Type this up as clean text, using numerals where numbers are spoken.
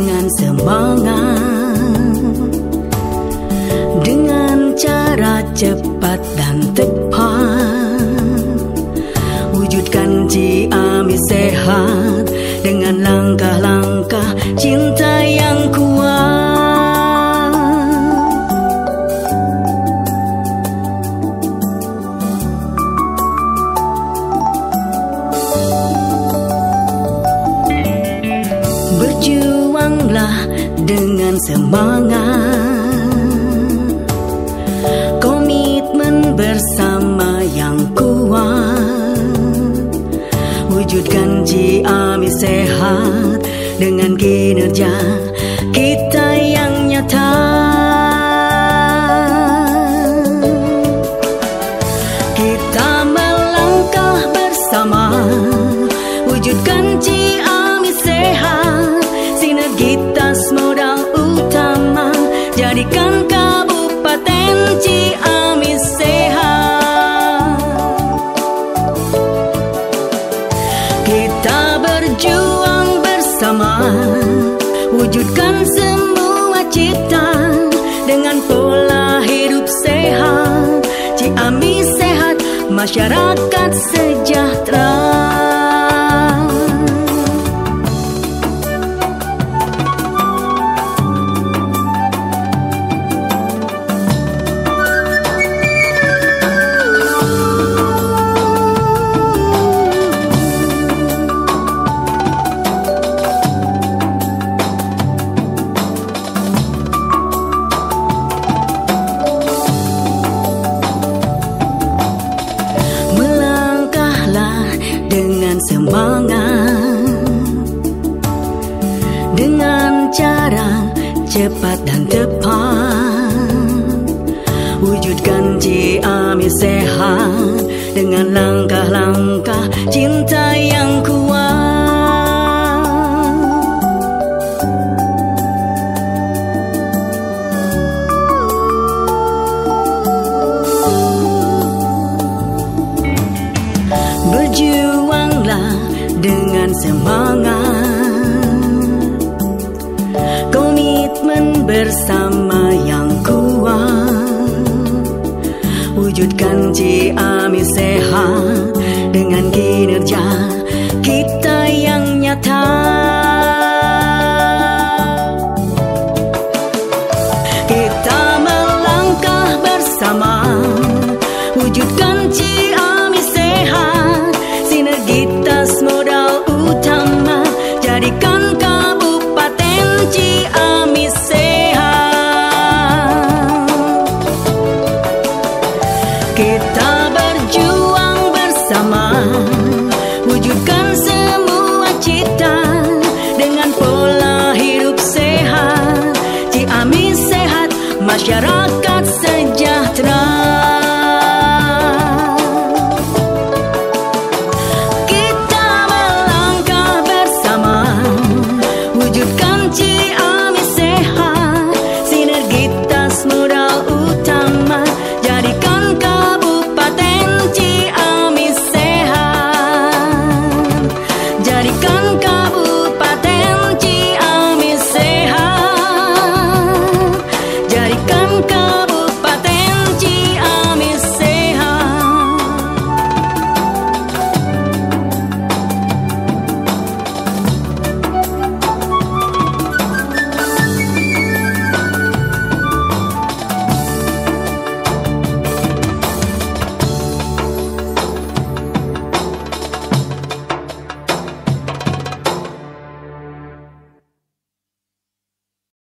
dengan semangat, dengan cara cepat dan tepat. Wujudkan Ciamis sehat dengan langkah-langkah cinta yang kuat. Berjuanglah dengan semangat, komitmen bersama yang kuat. Wujudkan Ciamis sehat dengan kinerja kita yang nyata. Kita melangkah bersama, wujudkan Ciamis sehat, sinergitas modal utama, jadikan Kabupaten Ciamis sehat. Kita berjuang bersama, wujudkan semua cita dengan pola hidup sehat. Ciamis sehat, masyarakat sejahtera. Dengan semangat, dengan cara cepat dan tepat. Wujudkan Ciamis sehat dengan langkah-langkah cinta yang kuat. Berjuanglah dengan semangat, komitmen bersama yang kuat. Wujudkan Ciamis sehat dengan kinerja kita yang nyata. Kita melangkah bersama, wujudkan Ciamis sehat, sinergitas modal utama, jadikan Kabupaten Ciamis sehat. Kita berjuang bersama, wujudkan semua cita dengan pola hidup sehat. Ciamis sehat, masyarakat